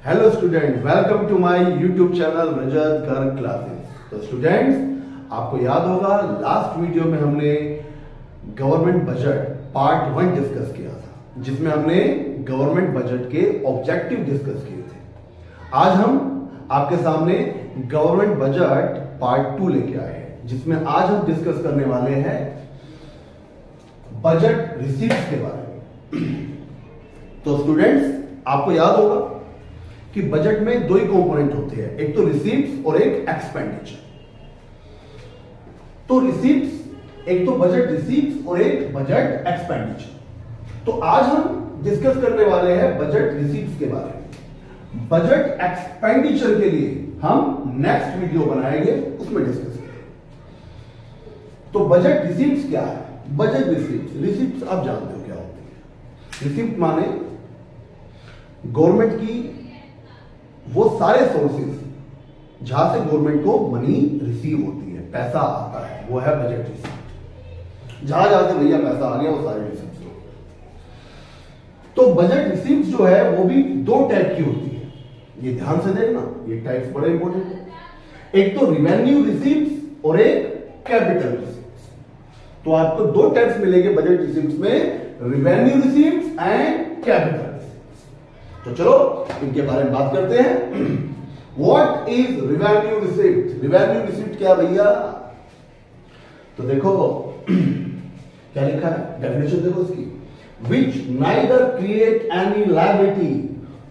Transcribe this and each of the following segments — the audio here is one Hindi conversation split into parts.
Hello student, welcome to my YouTube channel Rajat Garg classes. तो स्टूडेंट्स, आपको याद होगा लास्ट वीडियो में हमने गवर्नमेंट बजट पार्ट 1 डिस्कस किया था, जिसमें हमने गवर्नमेंट बजट के ऑब्जेक्टिव डिस्कस किए थे। आज हम आपके सामने गवर्नमेंट बजट पार्ट 2 लेके आए हैं, जिसमें आज हम डिस्कस करने वाले हैं बजट रिसीप्ट्स के बारे में। तो स्टूडेंट्स, आपको याद होगा कि बजट में दो ही कंपोनेंट होते हैं, एक तो रिसीप्ट्स और एक एक्सपेंडिचर। तो रिसीप्ट्स, एक तो बजट रिसीप्ट्स और एक बजट एक्सपेंडिचर। तो आज हम डिस्कस करने वाले हैं बजट रिसीप्ट्स के बारे में। बजट एक्सपेंडिचर के लिए हम नेक्स्ट वीडियो बनाएंगे, उसमें डिस्कस करेंगे। तो बजट रिसीप्ट्स क्या है? बजट रिसीप्ट्स आप जानते हो क्या होती है। रिसीप्ट माने गवर्नमेंट की वो सारे सोर्सेज जहां से गवर्नमेंट को मनी रिसीव होती है, पैसा आता है, वो है बजट रिसीप्ट। जहां जहां से भैया पैसा आ गया वो सारे रिसीप्ट हो गए। तो बजट रिसीप्ट जो है वो भी दो टाइप की होती है, ये ध्यान से देखना, ये टाइप्स बड़े इंपॉर्टेंट है। एक तो रिवेन्यू रिसीप्ट और एक कैपिटल रिसीप्ट। तो आपको दो टाइप्स मिलेंगे बजट रिसीप्ट में, रिवेन्यू रिसीप्ट एंड कैपिटल। तो चलो इनके बारे में बात करते हैं। What is revenue receipt? Revenue receipt क्या भैया? तो देखो क्या लिखा है, डेफिनेशन देखो इसकी। Which neither create any liability,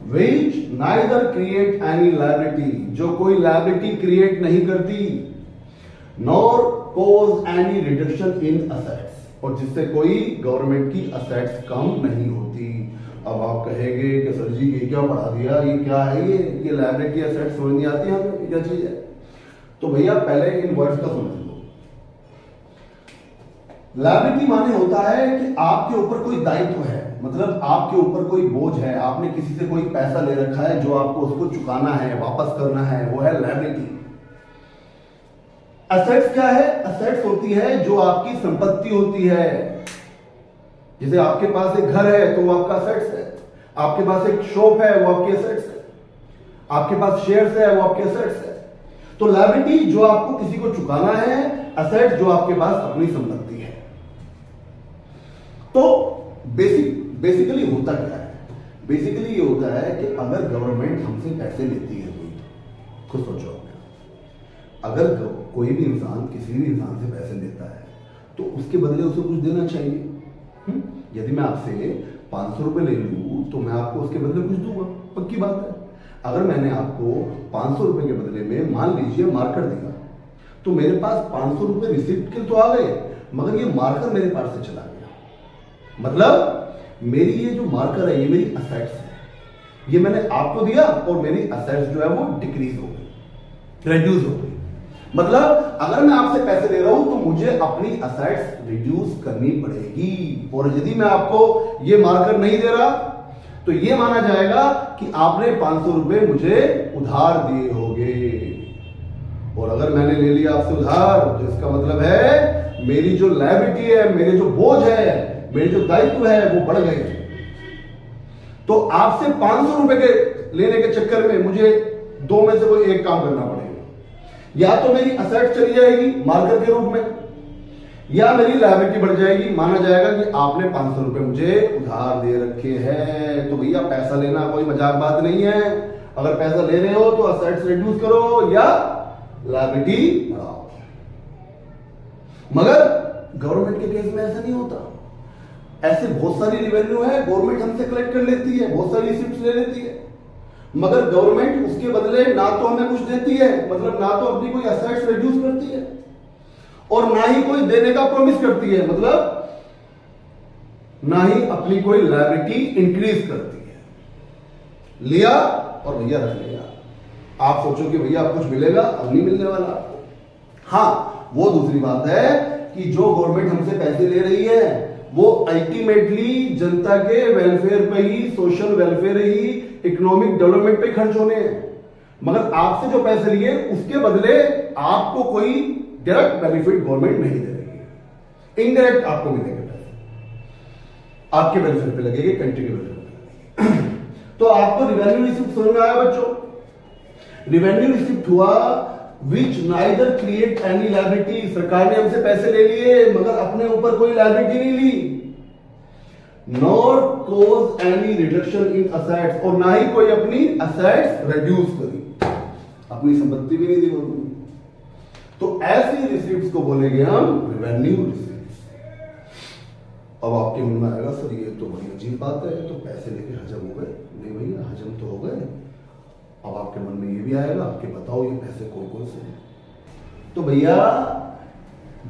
which neither create any liability, जो कोई लायबिलिटी क्रिएट नहीं करती, nor cause any reduction in assets, और जिससे कोई गवर्नमेंट की असेट्स कम नहीं होती। अब आप कहेंगे कि सर जी ये क्या पढ़ा दिया, ये क्या है, ये लायबिलिटी एसेट्स समझ नहीं आती हमें, क्या चीज है? तो भैया पहले इन वर्ड्स का समझ लो। लायबिलिटी माने होता है कि आपके ऊपर कोई दायित्व है, मतलब आपके ऊपर कोई बोझ है, आपने किसी से कोई पैसा ले रखा है जो आपको उसको चुकाना है, वापस करना है, वो है लायबिलिटी। असेट्स क्या है? असेट्स होती है जो आपकी संपत्ति होती है। जैसे आपके पास एक घर है तो वो आपका असेट्स है, आपके पास एक शॉप है वो आपके असेट्स है, आपके पास शेयर्स है वो आपके असेट्स है। तो लायबिलिटी जो आपको किसी को चुकाना है, असेट्स जो आपके पास अपनी संपत्ति है। तो बेसिकली होता क्या है? बेसिकली ये होता है कि अगर गवर्नमेंट हमसे पैसे लेती है, खुद सोचो, अगर कोई भी इंसान किसी भी इंसान से पैसे लेता है तो उसके बदले उसे कुछ देना चाहिए। यदि मैं आपसे 500 रुपए ले लूं तो मैं आपको उसके बदले कुछ दूंगा, पक्की बात है। अगर मैंने आपको 500 रुपए के बदले में मान लीजिए मार्कर दिया, तो मेरे पास 500 रुपए रिसिप्ट के तो आ गए, मगर ये मार्कर मेरे पास से चला गया। मतलब मेरी ये जो मार्कर है ये मेरी असेट्स है, ये मैंने आपको दिया और मेरी असेट्स जो है वो डिक्रीज हो गई, रिड्यूस हो गई। मतलब अगर मैं आपसे पैसे ले रहा हूं तो मुझे अपनी असेट्स रिड्यूस करनी पड़ेगी, और यदि मैं आपको ये मार्कर नहीं दे रहा तो ये माना जाएगा कि आपने 500 रुपए मुझे उधार दिए होंगे। और अगर मैंने ले लिया आपसे उधार तो इसका मतलब है मेरी जो लायबिलिटी है, मेरे जो बोझ है, मेरे जो दायित्व है वो बढ़ गए। तो आपसे 500 रुपए के लेने के चक्कर में मुझे दो में से कोई एक काम करना पड़ेगा, या तो मेरी असेट चली जाएगी मार्कर के रूप में, या मेरी लायबिलिटी बढ़ जाएगी। माना जाएगा कि आपने 500 रुपए मुझे उधार दे रखे हैं। तो भैया पैसा लेना कोई मजाक बात नहीं है। अगर पैसा ले रहे हो तो असेट्स रिड्यूस करो या लायबिलिटी बढ़ाओ। मगर गवर्नमेंट के केस में ऐसा नहीं होता। ऐसे बहुत सारी रिवेन्यू है, गवर्नमेंट हमसे कलेक्ट कर लेती है, बहुत सारी रिसिप्ट ले लेती है, मगर गवर्नमेंट उसके बदले ना तो हमें कुछ देती है, मतलब ना तो अपनी कोई असेट्स रिड्यूस करती है, और ना ही कोई देने का प्रॉमिस करती है, मतलब ना ही अपनी कोई लायबिलिटी इंक्रीज करती है। लिया और भैया रख लिया। आप सोचो कि भैया अब कुछ मिलेगा, अब नहीं मिलने वाला आपको। हाँ, वो दूसरी बात है कि जो गवर्नमेंट हमसे पैसे ले रही है वो अल्टीमेटली जनता के वेलफेयर पे ही, सोशल वेलफेयर ही, इकोनॉमिक डेवलपमेंट पे खर्च होने हैं। मगर आपसे जो पैसे लिए उसके बदले आपको कोई डायरेक्ट बेनिफिट गवर्नमेंट नहीं दे रही है, इनडायरेक्ट आपको मिलेंगे पैसे, आपके वेलफेयर पे लगेंगे, कंट्री के वेलफेयर पे लगेंगे। तो आपको रिवेन्यू रिसिप्ट समझ में आया बच्चों? रिवेन्यू रिसिप्ट हुआ विच नाइदर क्रिएट एनी लायबिलिटी, सरकार ने हमसे पैसे ले लिए मगर अपने ऊपर कोई लायबिलिटी नहीं ली, nor cause any reduction in assets, और ना ही कोई अपनी असेट्स रिड्यूस करी, अपनी संपत्ति भी नहीं दी उन्होंने। तो ऐसी रिसिप्ट्स को बोलेंगे हम रिवेन्यू रिसिप्ट्स। अब आपके मन में आएगा सर ये तो बड़ी अजीब बात है, तो पैसे लेके हजम हो गए? नहीं भैया, हजम तो हो गए। अब आपके मन में ये भी आएगा कि बताओ ये पैसे कौन कौन से हैं? तो भैया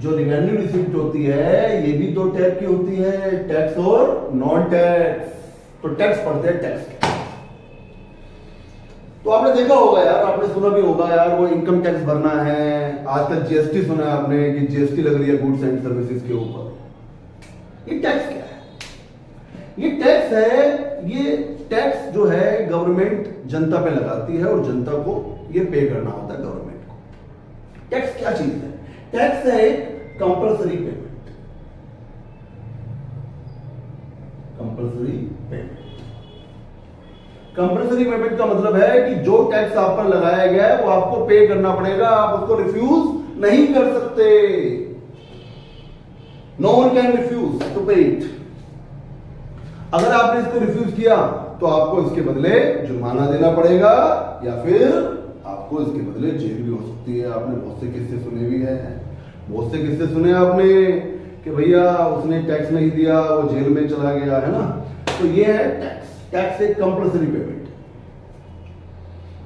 जो रिवेन्यू रिसिप्ट होती है ये भी दो टाइप की होती है, टैक्स और नॉन टैक्स। तो टैक्स पढ़ते हैं टैक्स। तो आपने देखा होगा यार, आपने सुना भी होगा यार, वो इनकम टैक्स भरना है। आजकल जीएसटी सुना है आपने कि जीएसटी लग रही है गुड्स एंड सर्विसेज के ऊपर। ये टैक्स क्या है? ये टैक्स है, ये टैक्स जो है गवर्नमेंट जनता पे लगाती है और जनता को ये पे करना होता है गवर्नमेंट को। टैक्स क्या चीज है? टैक्स है एक compulsory payment. Compulsory payment, compulsory payment का मतलब है कि जो टैक्स आप पर लगाया गया है वो आपको पे करना पड़ेगा, आप उसको रिफ्यूज नहीं कर सकते। No one can refuse to pay it. अगर आपने इसको रिफ्यूज किया तो आपको इसके बदले जुर्माना देना पड़ेगा या फिर आपको इसके बदले जेल भी हो सकती है। आपने बहुत से किस्से सुने भी हैं, बहुत से किस्से सुने आपने कि भैया उसने टैक्स नहीं दिया, वो जेल में चला गया, है ना। तो ये है टैक्स। टैक्स एक कंपल्सरी पेमेंट।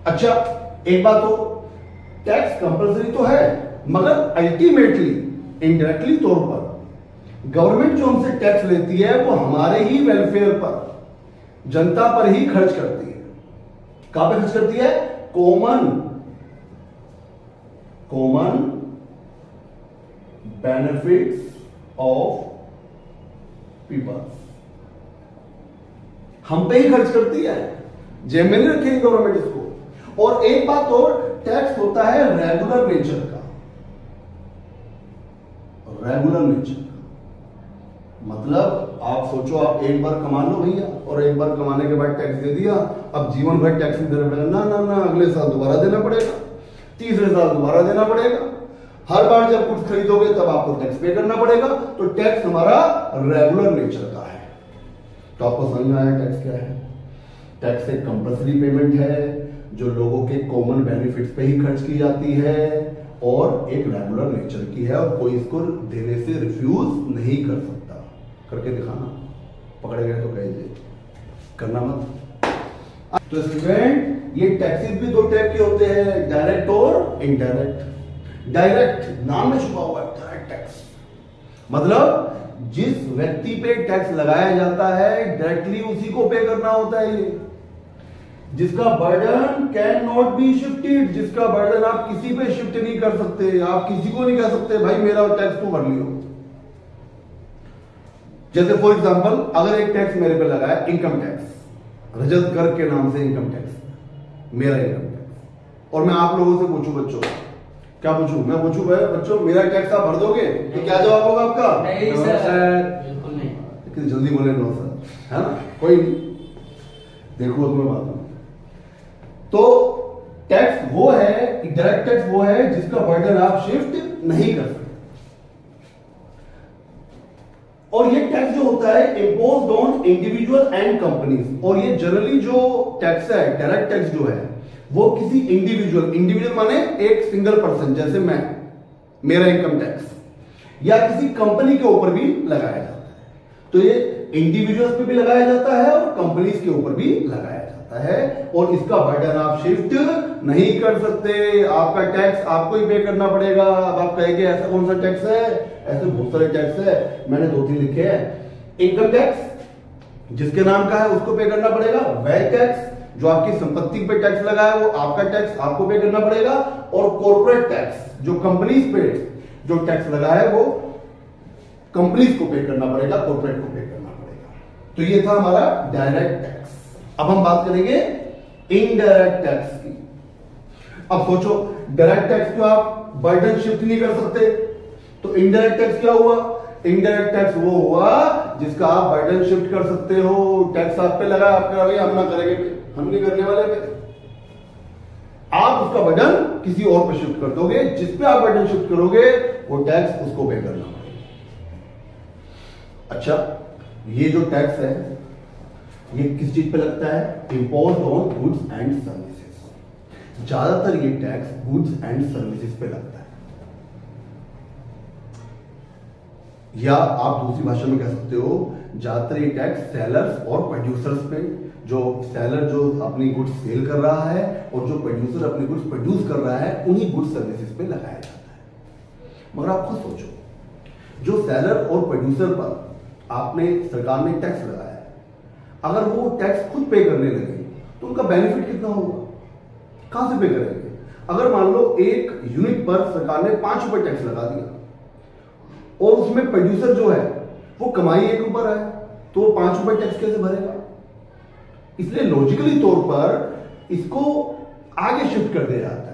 अच्छा एक बात हो, टैक्स कंपल्सरी तो है मगर अल्टीमेटली इनडायरेक्टली तौर पर गवर्नमेंट जो हमसे टैक्स लेती है वो हमारे ही वेलफेयर पर, जनता पर ही खर्च करती है। कहां पे खर्च करती है? कॉमन बेनिफिट्स ऑफ पीपल, हम पे ही खर्च करती है, जेब में नहीं रखेगी गवर्नमेंट इसको। और एक बात और, टैक्स होता है रेगुलर नेचर का। रेगुलर नेचर मतलब आप सोचो, आप एक बार कमा लो भैया और एक बार कमाने के बाद टैक्स दे दिया, अब जीवन भर टैक्स नहीं देना पड़ेगा। ना ना ना, अगले साल दोबारा देना पड़ेगा, तीसरे साल दोबारा देना पड़ेगा। हर बार जब कुछ खरीदोगे तब आपको टैक्स पे करना पड़ेगा। तो टैक्स हमारा रेगुलर नेचर का है। तो आपको समझ में आया टैक्स क्या है? टैक्स एक कंपल्सरी पेमेंट है जो लोगों के कॉमन बेनिफिट्स पे ही खर्च की जाती है और एक रेगुलर नेचर की है और कोई इसको देने से रिफ्यूज नहीं कर सकता। करके दिखाना, पकड़े गए तो कह दे, करना मत। तो स्टूडेंट ये टैक्सेस भी दो टाइप के होते हैं, डायरेक्ट और इनडायरेक्ट। डायरेक्ट नाम में छुपा हुआ है, डायरेक्ट टैक्स मतलब जिस व्यक्ति पे टैक्स लगाया जाता है डायरेक्टली उसी को पे करना होता है। ये जिसका burden can not be shifted, जिसका बर्डन आप किसी पे शिफ्ट नहीं कर सकते। आप किसी को नहीं कह सकते भाई मेरा टैक्स तू भर लियो। जैसे फॉर एग्जांपल अगर एक टैक्स मेरे पे लगा है, इनकम टैक्स, रजत गर्ग के नाम से इनकम टैक्स, मेरा इनकम टैक्स, और मैं आप लोगों से पूछूं बच्चों, क्या पूछूं? मैं पूछूं बच्चों मेरा टैक्स आप भर दोगे? तो क्या जवाब होगा आपका? नहीं सर, बिल्कुल नहीं। कितनी जल्दी बोले नो सर, है ना? कोई नहीं, देखो तुम्हें बात है। तो टैक्स वो है, डायरेक्ट टैक्स वो है जिसका बर्डन आप शिफ्ट नहीं कर सकते। और ये टैक्स जो होता है imposed on individual and companies. और ये जनरली जो टैक्स है, डायरेक्ट टैक्स जो है वो किसी इंडिविजुअल माने एक सिंगल पर्सन, जैसे मैं, मेरा इनकम टैक्स, या किसी कंपनी के ऊपर भी लगाया जाता है। तो ये इंडिविजुअल्स पे भी लगाया जाता है और कंपनीज के ऊपर भी लगाया जाता है और इसका बर्डन आप शिफ्ट नहीं कर सकते। आपका टैक्स आपको ही पे करना पड़ेगा। अब आप कहेंगे ऐसा कौन सा टैक्स है? ऐसे बहुत सारे टैक्स है, मैंने 2-3 लिखे हैं। इनकम टैक्स जिसके नाम का है उसको पे करना पड़ेगा। वेल्थ टैक्स जो आपकी संपत्ति पे टैक्स लगा है वो आपका टैक्स आपको पे करना पड़ेगा। और कॉर्पोरेट टैक्स जो कंपनीज पे जो टैक्स लगा है वो कंपनीज को पे करना पड़ेगा, कॉर्पोरेट को पे करना पड़ेगा। तो ये था हमारा डायरेक्ट टैक्स। अब हम बात करेंगे इनडायरेक्ट टैक्स की। अब सोचो डायरेक्ट टैक्स को आप बर्डन शिफ्ट नहीं कर सकते, तो इनडायरेक्ट टैक्स क्या हुआ? इनडायरेक्ट टैक्स वो हुआ जिसका आप बर्डन शिफ्ट कर सकते हो। टैक्स आप पे लगा, आप कह रहे हम ना करेंगे, हम नहीं करने वाले पे, आप उसका बर्डन किसी और पे शिफ्ट कर दोगे। जिस पे आप बर्डन शिफ्ट करोगे वो टैक्स उसको पे करना पड़ेगा। अच्छा, ये जो टैक्स है ये किस चीज पे लगता है? Impose on goods and services. ज्यादातर ये टैक्स गुड्स एंड सर्विसेज पे लगता है, या आप दूसरी भाषा में कह सकते हो ज्यादातर ये टैक्स सेलर्स और प्रोड्यूसर्स पे, जो सेलर जो अपनी गुड्स सेल कर रहा है और जो प्रोड्यूसर अपनी गुड्स प्रोड्यूस कर रहा है, उन्हीं गुड्स सर्विसेज पे लगाया जाता है। मगर आप खुद सोचो, जो सेलर और प्रोड्यूसर पर आपने सरकार ने टैक्स लगाया है, अगर वो टैक्स खुद पे करने लगे तो उनका बेनिफिट कितना होगा? कहां से पे करेंगे? अगर मान लो एक यूनिट पर सरकार ने 5 रुपए टैक्स लगा दिया और उसमें प्रोड्यूसर जो है वो कमाई 1 रुपया है, तो 5 रुपए टैक्स कैसे भरेगा? इसलिए लॉजिकली तौर पर इसको आगे शिफ्ट कर दिया जाता है।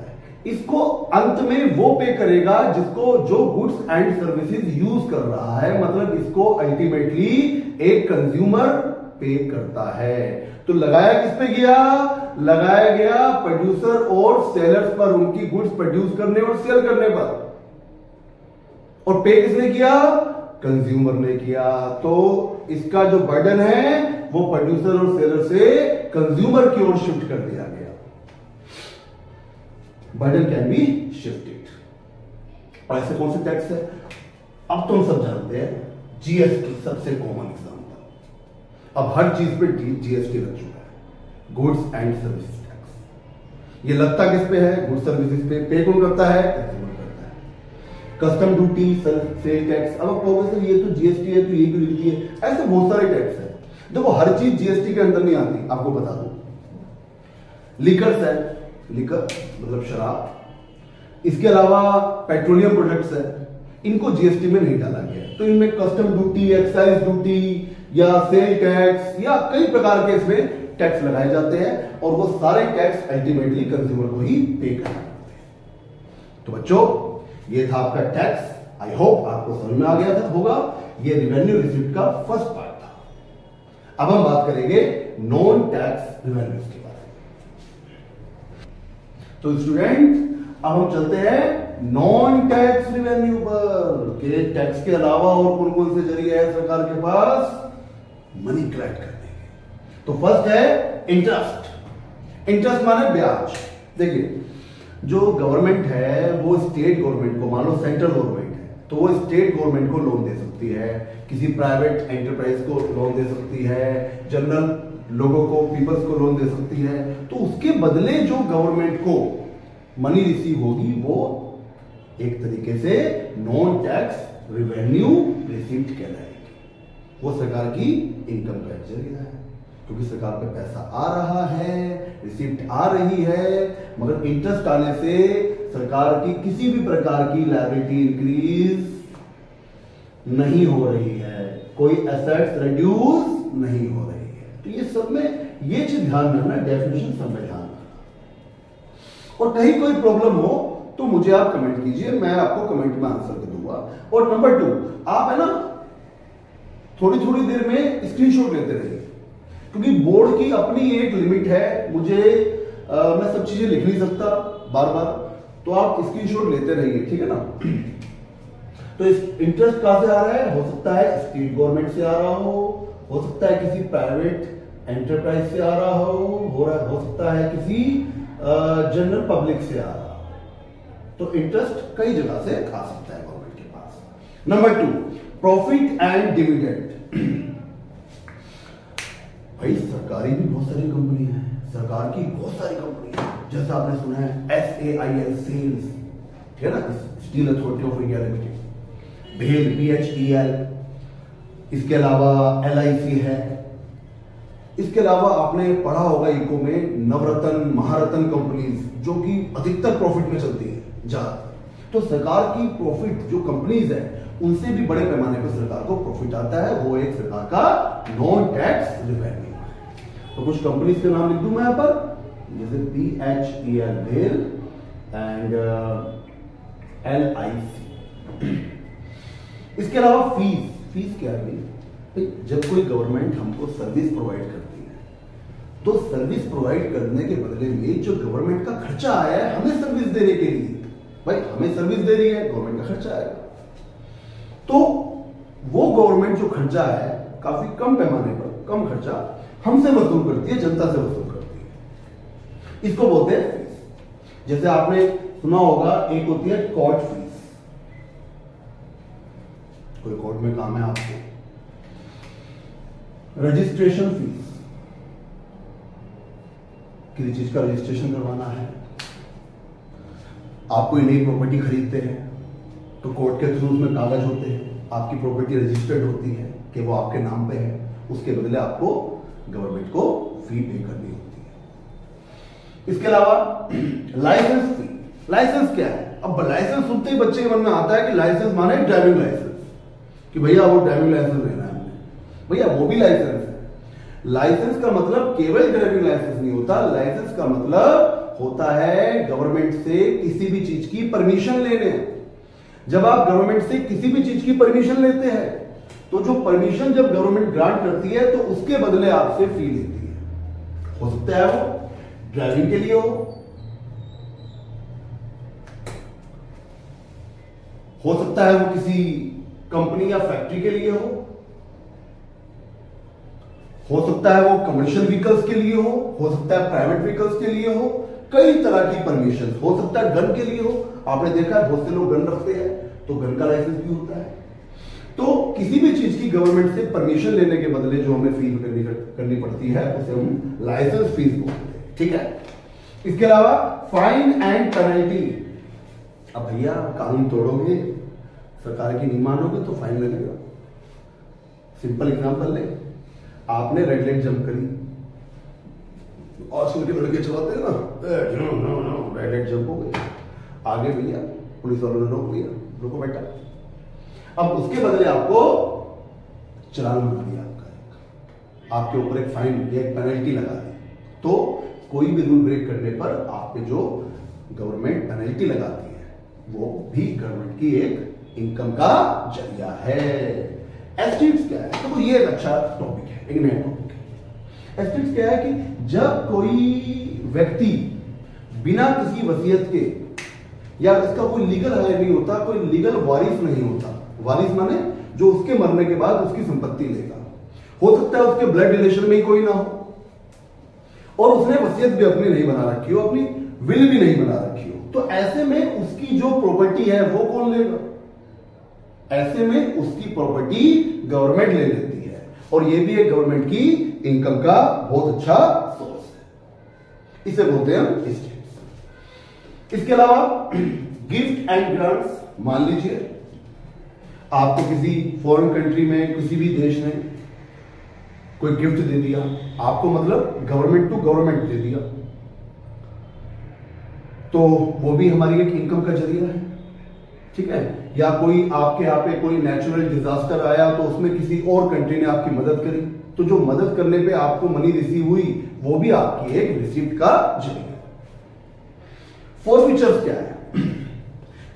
इसको अंत में वो पे करेगा जिसको जो गुड्स एंड सर्विसेज यूज कर रहा है, मतलब इसको अल्टीमेटली एक कंज्यूमर पे करता है। तो लगाया किस पे गया? लगाया गया प्रोड्यूसर और सेलर्स पर, उनकी गुड्स प्रोड्यूस करने और सेल करने पर। और पे किसने किया? कंज्यूमर ने किया। तो इसका जो बर्डन है वो प्रोड्यूसर और सेलर से कंज्यूमर की ओर शिफ्ट कर दिया गया। Burden can be shifted. और ऐसे कौन से टैक्स है? अब तो हम सब जानते हैं, जीएसटी सबसे कॉमन एग्जाम्पल। अब हर चीज पे जीएसटी लग चुका है, गुड्स एंड सर्विसेज टैक्स। ये लगता किस पे है? गुड्स सर्विसेज पे। पे कौन करता है? कंज्यूमर करता है। Custom duty, sale tax. अब कहोगे सर ये तो जीएसटी है तो ये भी लिख दिए। ऐसे बहुत सारे टैक्स है। देखो हर चीज जीएसटी के अंदर नहीं आती, आपको बता दूं। लिकर है, लिकर मतलब शराब। इसके अलावा पेट्रोलियम प्रोडक्ट्स है, इनको जीएसटी में नहीं डाला गया, तो इनमें कस्टम ड्यूटी, एक्साइज ड्यूटी या सेल टैक्स या कई प्रकार के इसमें टैक्स लगाए जाते हैं और वो सारे टैक्स अल्टीमेटली कंज्यूमर को ही पे करना पड़ते हैं। तो बच्चों, ये था आपका टैक्स। आई होप आपको समझ में आ गया था होगा। ये रेवेन्यू रिसीप्ट का फर्स्ट पार्ट था। अब हम बात करेंगे नॉन टैक्स रेवेन्यूज के बारे में। तो स्टूडेंट, अब हम चलते हैं नॉन टैक्स रेवेन्यू पर कि टैक्स के अलावा और कौन कौन से जरिए है सरकार के पास मनी कलेक्ट करने के। तो फर्स्ट है इंटरेस्ट। इंटरेस्ट माने ब्याज। देखिए, जो गवर्नमेंट है वो स्टेट गवर्नमेंट को, मान लो सेंट्रल गवर्नमेंट है तो वो स्टेट गवर्नमेंट को लोन दे सकती है, किसी प्राइवेट एंटरप्राइज को लोन दे सकती है, जनरल लोगों को, पीपल्स को लोन दे सकती है। तो उसके बदले जो गवर्नमेंट को मनी रिसीव होगी वो एक तरीके से नॉन टैक्स रेवेन्यू रिसीप्ट कहलाएगी। वो सरकार की इनकम का जरिया है, क्योंकि सरकार पे पैसा आ रहा है, रिसिप्ट आ रही है, मगर इंटरेस्ट आने से सरकार की किसी भी प्रकार की लायबिलिटी इंक्रीज नहीं हो रही है, कोई एसेट्स रिड्यूस नहीं हो रही है। तो ये सब में ये चीज ध्यान रखना, डेफिनेशन सब में ध्यान रखना। और कहीं कोई प्रॉब्लम हो तो मुझे आप कमेंट कीजिए, मैं आपको कमेंट में आंसर दे दूंगा। और नंबर 2, आप है ना थोड़ी थोड़ी देर में स्क्रीनशॉट लेते रहिए, क्योंकि बोर्ड की अपनी एक लिमिट है। मुझे मैं सब चीजें लिख नहीं सकता बार बार, तो आप स्क्रीनशॉट लेते रहिए, ठीक है ना। तो इस इंटरेस्ट कहां से आ रहा है? हो सकता है स्टेट गवर्नमेंट से आ रहा हो सकता है किसी प्राइवेट एंटरप्राइज से आ रहा हो सकता है किसी जनरल पब्लिक से आ रहा हो। तो इंटरेस्ट कई जगह से आ सकता है गवर्नमेंट के पास। Number 2, profit and dividend. भाई सरकारी भी बहुत सारी कंपनी है, सरकार की बहुत सारी कंपनी है, जैसे आपने सुना है SAIL सेल्स, ठीक है ना, steel authority of India limited, भेल BHEL, इसके अलावा LIC है। इसके अलावा आपने पढ़ा होगा इको में नवरत्न, महारत्न कंपनीज, जो कि अधिकतर प्रॉफिट में चलती है ज्यादा। तो सरकार की प्रॉफिट जो कंपनीज है उनसे भी बड़े पैमाने पर सरकार को प्रॉफिट आता है, वो एक सरकार का नॉन टैक्स रेवेन्यू। तो कुछ कंपनीज के नाम लिख दूं मैं यहां पर, जैसे BHEL भेल एंड LIC। इसके अलावा फीस क्या है भाई? जब कोई गवर्नमेंट हमको सर्विस प्रोवाइड करती है तो सर्विस प्रोवाइड करने के बदले में जो गवर्नमेंट का खर्चा आया है हमें सर्विस देने के लिए, भाई हमें सर्विस दे रही है, गवर्नमेंट का खर्चा आएगा, तो वो गवर्नमेंट जो खर्चा है काफी कम पैमाने पर, कम खर्चा हमसे वसूल करती है, जनता से वसूल करती है। इसको बोलते हैं फीस। जैसे आपने सुना होगा, एक होती है कोर्ट फीस। कोई कोर्ट में काम है आपको, रजिस्ट्रेशन फीस, किसी चीज का रजिस्ट्रेशन करवाना है, आप कोई नई प्रॉपर्टी खरीदते हैं तो कोर्ट के थ्रू उसमें कागज होते हैं, आपकी प्रॉपर्टी रजिस्टर्ड होती है कि वो आपके नाम पे है, उसके बदले आपको गवर्नमेंट को फी पे करनी होती है। इसके अलावा लाइसेंस फी। लाइसेंस क्या है? अब लाइसेंस सुनते ही बच्चे के मन में आता है कि लाइसेंस माने ड्राइविंग लाइसेंस, कि भैया वो ड्राइविंग लाइसेंस लेना है हमें, भैया वो भी लाइसेंस है। लाइसेंस का मतलब केवल ड्राइविंग लाइसेंस नहीं होता, लाइसेंस का मतलब होता है गवर्नमेंट से किसी भी चीज की परमिशन लेने। जब आप गवर्नमेंट से किसी भी चीज की परमिशन लेते हैं तो जो परमिशन जब गवर्नमेंट ग्रांट करती है तो उसके बदले आपसे फी लेती है। हो सकता है वो ड्राइविंग के लिए हो सकता है वो किसी कंपनी या फैक्ट्री के लिए हो सकता है वो कमर्शियल व्हीकल्स के लिए हो सकता है प्राइवेट व्हीकल्स के लिए हो, कई तरह की परमिशन, हो सकता है गन के लिए हो। आपने देखा है बहुत से लोग गन रखते हैं तो गन का लाइसेंस भी होता है। तो किसी भी चीज की गवर्नमेंट से परमिशन लेने के बदले जो हमें फी करनी पड़ती है उसे हम लाइसेंस फीस बोलते हैं, ठीक है। इसके अलावा फाइन एंड पेनल्टी। अब भैया कानून तोड़ोगे, सरकार की नहीं मानोगे तो फाइन लगेगा। सिंपल एग्जांपल ले, आपने रेड लाइट जंप करी, आजकल के लड़के चलाते हैं ना, रेड लाइट जंप हो गई, आगे भैया पुलिस वालों ने रोक लिया, रुको बेटा। अब उसके बदले आपको चालान बना दिया, आपके ऊपर एक फाइन या एक पेनल्टी लगा दी। तो कोई भी रूल ब्रेक करने पर आप पे जो गवर्नमेंट पेनल्टी लगाती है वो भी गवर्नमेंट की एक इनकम का जरिया है। एस्टेट्स क्या है? तो ये एक अच्छा टॉपिक है, एक नया टॉपिक है। एस्टेट्स क्या है कि जब कोई व्यक्ति बिना किसी वसीयत के, या इसका कोई लीगल हायर नहीं होता, कोई लीगल वारिस नहीं होता। वारिस माने जो उसके मरने के बाद उसकी संपत्ति लेगा। हो सकता है उसके ब्लड रिलेशन में ही कोई ना हो और उसने वसीयत भी अपनी नहीं बना रखी हो, अपनी विल भी नहीं बना रखी हो, तो ऐसे में उसकी जो प्रॉपर्टी है वो कौन लेगा? ऐसे में उसकी प्रॉपर्टी गवर्नमेंट ले लेती है और ये भी एक गवर्नमेंट की इनकम का बहुत अच्छा सोर्स है। इसे बोलते हैं एस्टेट्स। इसके अलावा गिफ्ट एंड ग्रांट्स। मान लीजिए आपको किसी फॉरेन कंट्री में किसी भी देश ने कोई गिफ्ट दे दिया, आपको मतलब गवर्नमेंट टू गवर्नमेंट दे दिया, तो वो भी हमारी एक इनकम का जरिया है, ठीक है। या कोई आपके यहाँ पे कोई नेचुरल डिजास्टर आया तो उसमें किसी और कंट्री ने आपकी मदद करी, तो जो मदद करने पे आपको मनी रिसीव हुई वो भी आपकी एक रिसीप्ट का जरिया है। फॉरफीचर्स क्या है?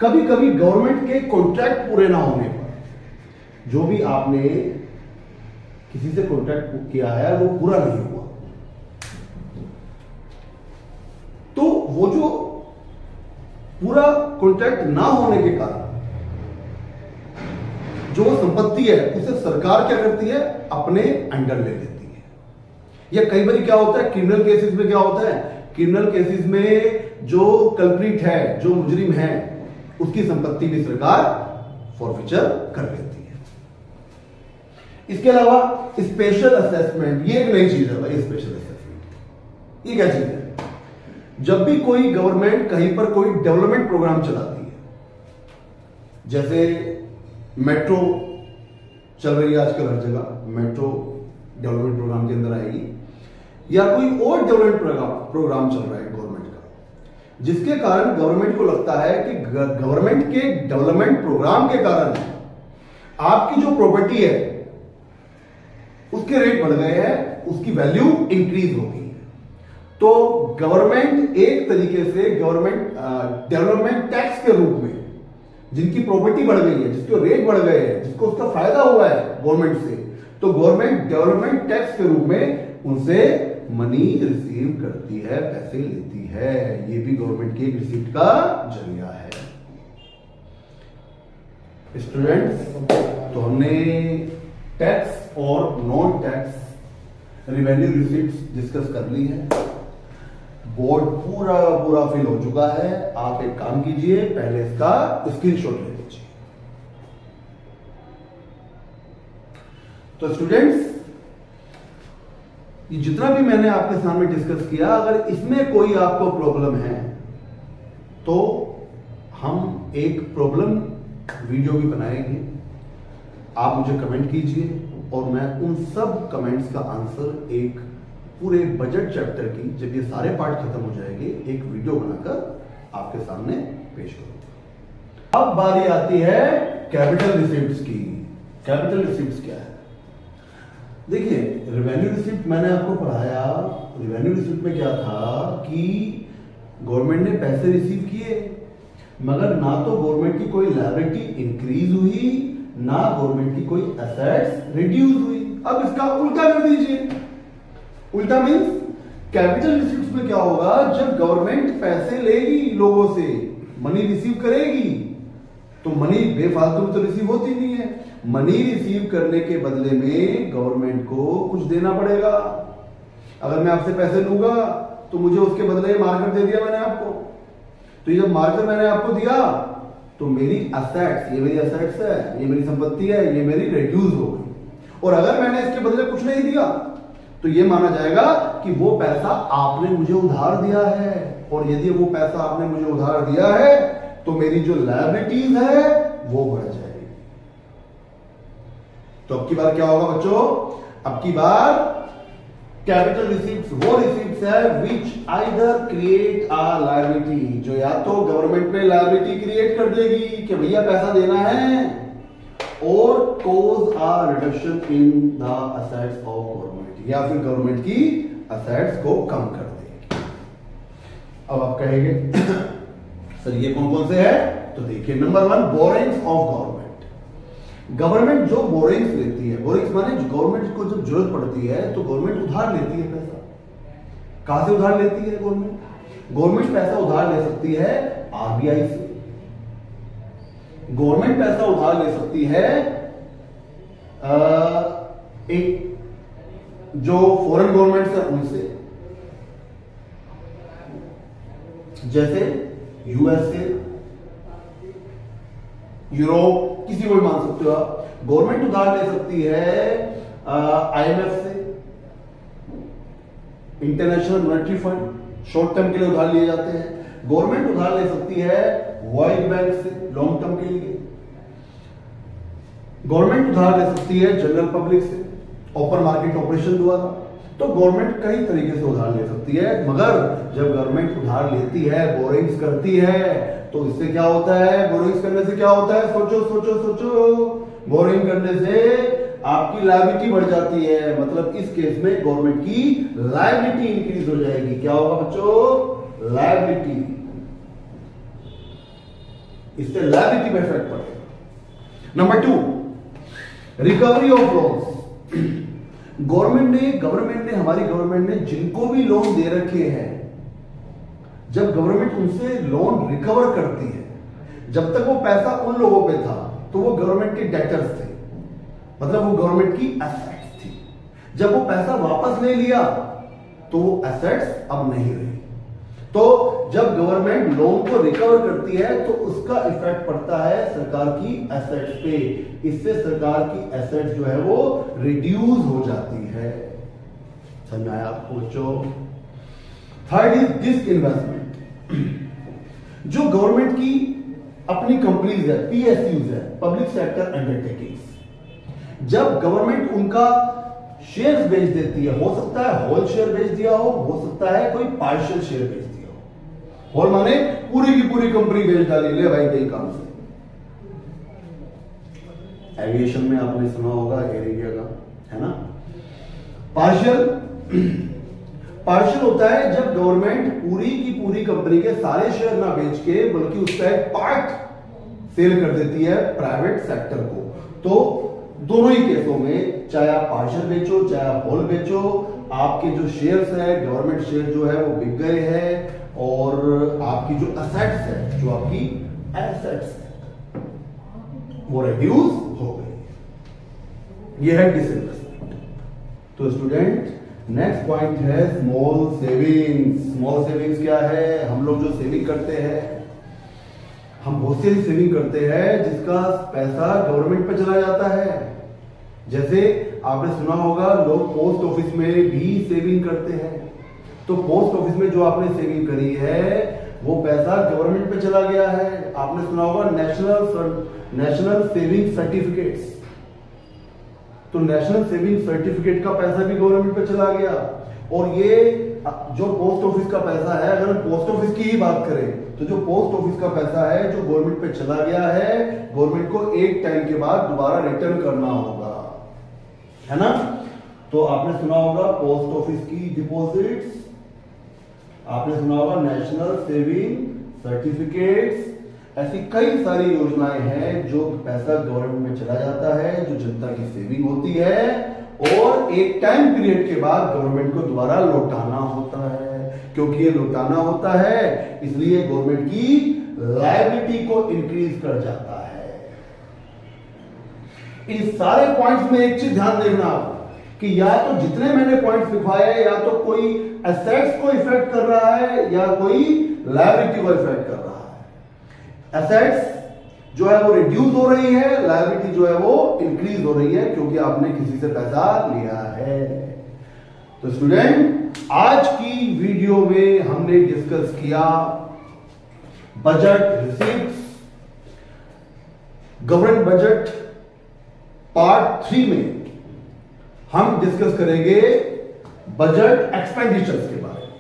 कभी कभी गवर्नमेंट के कॉन्ट्रैक्ट पूरे ना होने पर, जो भी आपने किसी से कॉन्ट्रैक्ट किया है वो पूरा नहीं हुआ, तो वो जो पूरा कॉन्ट्रैक्ट ना होने के कारण जो संपत्ति है उसे सरकार क्या करती है? अपने अंडर ले लेती है। या कई बार क्या होता है क्रिमिनल केसेस में, क्या होता है क्रिमिनल केसेस में जो कल्प्रिट है, जो मुजरिम है, उसकी संपत्ति भी सरकार फॉरफीचर कर लेती है। इसके अलावा स्पेशल असेसमेंट, ये एक नई चीज है भाई। स्पेशल असेसमेंट ये क्या चीज है? जब भी कोई गवर्नमेंट कहीं पर कोई डेवलपमेंट प्रोग्राम चलाती है, जैसे मेट्रो चल रही है आजकल हर जगह, मेट्रो डेवलपमेंट प्रोग्राम के अंदर आएगी, या कोई और डेवलपमेंट प्रोग्राम चल रहा है गवर्नमेंट का, जिसके कारण गवर्नमेंट को लगता है कि गवर्नमेंट के डेवलपमेंट प्रोग्राम के कारण आपकी जो प्रॉपर्टी है उसके रेट बढ़ गए हैं, उसकी वैल्यू इंक्रीज हो गई है, तो गवर्नमेंट एक तरीके से गवर्नमेंट डेवलपमेंट टैक्स के रूप में जिनकी प्रॉपर्टी बढ़ गई है, जिसके रेट बढ़ गए हैं, जिसको उसका फायदा हुआ है गवर्नमेंट से, तो गवर्नमेंट डेवलपमेंट टैक्स के रूप में उनसे मनी रिसीव करती है, पैसे लेती है। ये भी गवर्नमेंट की एक रिसीप्ट का जरिया है। स्टूडेंट्स, तो हमने टैक्स और non tax revenue receipts discuss कर ली है। बोर्ड पूरा फिल हो चुका है। आप एक काम कीजिए, पहले इसका स्क्रीनशॉट ले लीजिए। तो स्टूडेंट्स, ये जितना भी मैंने आपके सामने डिस्कस किया, अगर इसमें कोई आपको प्रॉब्लम है तो हम एक प्रॉब्लम वीडियो भी बनाएंगे। आप मुझे कमेंट कीजिए और मैं उन सब कमेंट्स का आंसर एक पूरे बजट चैप्टर की, जब ये सारे पार्ट खत्म हो जाएंगे, एक वीडियो बनाकर आपके सामने पेश करूंगा। अब बारी आती है कैपिटल रिसीप्ट्स की। कैपिटल रिसीप्ट्स क्या है? देखिए, रेवेन्यू रिसिप्ट मैंने आपको पढ़ाया। रेवेन्यू रिसिप्ट में क्या था कि गवर्नमेंट ने पैसे रिसीव किए, मगर ना तो गवर्नमेंट की कोई लायबिलिटी इंक्रीज हुई, ना गवर्नमेंट की कोई एसेट्स रिड्यूस हुई। अब इसका उल्टा कर दीजिए। उल्टा मींस कैपिटल रिसिप्ट्स में क्या होगा, जब गवर्नमेंट पैसे लेगी लोगों से, मनी रिसीव करेगी, तो मनी बेफालतू तो रिसीव होती नहीं है। मनी रिसीव करने के बदले में गवर्नमेंट को कुछ देना पड़ेगा। अगर मैं आपसे पैसे लूंगा तो मुझे उसके बदले मार्कर दे दिया मैंने आपको, तो ये जब मार्कर मैंने आपको दिया तो मेरी असेट्स, ये मेरी असेट्स है, ये मेरी संपत्ति है, ये मेरी रिड्यूस हो गई। और अगर मैंने इसके बदले कुछ नहीं दिया तो ये माना जाएगा कि वो पैसा आपने मुझे उधार दिया है, और यदि वो पैसा आपने मुझे उधार दिया है तो मेरी जो लायबिलिटीज है वो बढ़ जाएगी। तो अब की बार क्या होगा बच्चों? अब की बार कैपिटल रिसीप्ट्स वो रिसीप्ट्स है विच आइदर क्रिएट अ लायबिलिटी, जो या तो गवर्नमेंट पे लायबिलिटी क्रिएट कर देगी कि भैया पैसा देना है, और cause a reduction in the assets of government, या फिर गवर्नमेंट की असेट्स को कम कर देगी। अब आप कहेंगे सर ये कौन कौन से है? तो देखिए, number 1, borings of government. Government जो बोरिंग्स लेती है, बोरिंग्स माने गवर्नमेंट को जब जरूरत पड़ती है तो गवर्नमेंट उधार लेती है पैसा। कहां से उधार लेती है गवर्नमेंट? गवर्नमेंट पैसा उधार ले सकती है आरबीआई से, गवर्नमेंट पैसा उधार ले सकती है एक जो फॉरेन गवर्नमेंट है उनसे, जैसे यूएसए, यूरोप, किसी को भी मान सकते हो आप। गवर्नमेंट उधार ले सकती है आईएमएफ से, international monetary fund, short term के लिए उधार लिए जाते हैं। गवर्नमेंट उधार ले सकती है वर्ल्ड बैंक से, लॉन्ग टर्म के लिए। गवर्नमेंट उधार ले सकती है जनरल पब्लिक से, ओपन मार्केट ऑपरेशन द्वारा। तो गवर्नमेंट कई तरीके से उधार ले सकती है, मगर जब गवर्नमेंट उधार लेती है, बोरिंग्स करती है, तो इससे क्या होता है? बोरिंग्स करने से क्या होता है? सोचो सोचो सोचो। बोरिंग करने से आपकी लायबिलिटी बढ़ जाती है, मतलब इस केस में गवर्नमेंट की लायबिलिटी इंक्रीज हो जाएगी। क्या होगा बच्चों? लायबिलिटी। इससे लायबिलिटी में इफेक्ट पड़ेगा। Number 2, recovery of loans. हमारी गवर्नमेंट ने जिनको भी लोन दे रखे हैं, जब गवर्नमेंट उनसे लोन रिकवर करती है, जब तक वो पैसा उन लोगों पे था तो वो गवर्नमेंट के डेटर्स थे, मतलब वो गवर्नमेंट की एसेट्स थी। जब वो पैसा वापस ले लिया तो वो एसेट्स अब नहीं रही। तो जब गवर्नमेंट लोन को रिकवर करती है तो उसका इफेक्ट पड़ता है सरकार की एसेट्स पे। इससे सरकार की एसेट्स जो है वो रिड्यूस हो जाती है। समझ आया आपको बच्चों? Third is disinvestment. जो गवर्नमेंट की अपनी कंपनीज है, पीएसयूज है, पब्लिक सेक्टर अंडरटेकिंग्स, जब गवर्नमेंट उनका शेयर्स बेच देती है, हो सकता है होल शेयर बेच दिया हो सकता है कोई पार्शियल शेयर बेच दिया हो। होल माने पूरी की पूरी कंपनी बेच डाली, ले भाई कई काम से। एविएशन में आपने सुना होगा एयर इंडिया का, है ना। पार्शियल होता है जब गवर्नमेंट पूरी की पूरी कंपनी के सारे शेयर ना बेच के, बल्कि उसका एक पार्ट सेल कर देती है प्राइवेट सेक्टर को। तो दोनों ही केसों में, चाहे आप पार्शियल बेचो चाहे आप होल बेचो, आपके जो शेयर्स है, गवर्नमेंट शेयर जो है वो बिक गए हैं और आपकी जो असेट्स है, जो आपकी एसेट्स है वो रिड्यूस हो गई। ये है डिसइन्वेस्टमेंट। तो स्टूडेंट, नेक्स्ट पॉइंट है स्मॉल सेविंग्स। स्मॉल सेविंग्स क्या है? हम लोग जो सेविंग करते हैं, हम बहुत सी सेविंग करते हैं जिसका पैसा गवर्नमेंट पे चला जाता है। जैसे आपने सुना होगा लोग पोस्ट ऑफिस में भी सेविंग करते हैं। तो पोस्ट ऑफिस में जो आपने सेविंग करी है वो पैसा गवर्नमेंट पे चला गया है। आपने सुना होगा नेशनल सेविंग सर्टिफिकेट्स। तो नेशनल सेविंग सर्टिफिकेट का पैसा भी गवर्नमेंट पे चला गया। और ये जो पोस्ट ऑफिस का पैसा है, अगर हम पोस्ट ऑफिस की ही बात करें तो जो पोस्ट ऑफिस का पैसा है जो गवर्नमेंट पे चला गया है, गवर्नमेंट को एक टाइम के बाद दोबारा रिटर्न करना होगा, है ना। तो आपने सुना होगा पोस्ट ऑफिस की डिपॉजिट्स, आपने सुना होगा नेशनल सेविंग सर्टिफिकेट्स। ऐसी कई सारी योजनाएं हैं जो पैसा गवर्नमेंट में चला जाता है, जो जनता की सेविंग होती है और एक टाइम पीरियड के बाद गवर्नमेंट को दोबारा लौटाना होता है। क्योंकि ये लौटाना होता है इसलिए गवर्नमेंट की लायबिलिटी को इंक्रीज कर जाता है। इन सारे पॉइंट्स में एक चीज ध्यान देना कि या तो जितने मैंने पॉइंट्स लिखवाए या तो कोई एसेट्स को इफेक्ट कर रहा है या कोई लायबिलिटी को इफेक्ट कर रहा है। एसेट्स जो है वो रिड्यूस हो रही है, लायबिलिटी जो है वो इंक्रीज हो रही है क्योंकि आपने किसी से पैसा लिया है। तो स्टूडेंट, आज की वीडियो में हमने डिस्कस किया budget receipts, government budget part 3 में हम डिस्कस करेंगे बजट एक्सपेंडिचर्स के बारे में।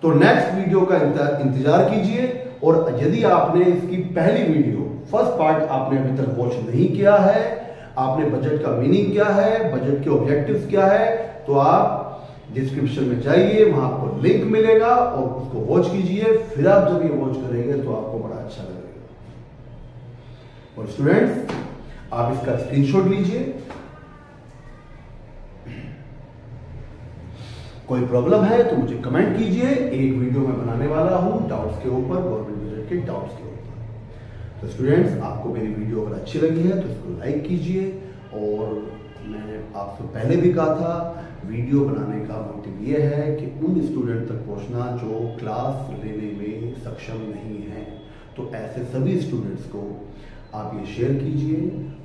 तो नेक्स्ट वीडियो का इंतजार कीजिए। और यदि आपने इसकी पहली वीडियो फर्स्ट पार्ट आपने अभी तक वॉच नहीं किया है, आपने बजट का मीनिंग क्या है, बजट के ऑब्जेक्टिव्स क्या है, तो आप डिस्क्रिप्शन में जाइए, वहां आपको लिंक मिलेगा और उसको वॉच कीजिए। फिर आप जब ये वॉच करेंगे तो आपको बड़ा अच्छा लगेगा। और स्टूडेंट्स, आप इसका स्क्रीनशॉट लीजिए। कोई प्रॉब्लम है तो मुझे कमेंट कीजिए। एक वीडियो मैं बनाने वाला हूं डाउट्स के ऊपर, गवर्नमेंट बजट के डाउट्स के ऊपर। तो स्टूडेंट्स, आपको मेरी वीडियो अगर अच्छी लगी है तो इसको लाइक कीजिए। और मैंने आपसे पहले भी कहा था, वीडियो बनाने का मोटिव ये है कि उन स्टूडेंट तक पहुंचना जो क्लास लेने में सक्षम नहीं है। तो ऐसे सभी स्टूडेंट्स को आप ये शेयर कीजिए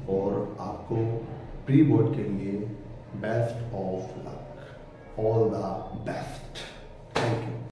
और आपको प्री बोर्ड के लिए best of luck, all the best.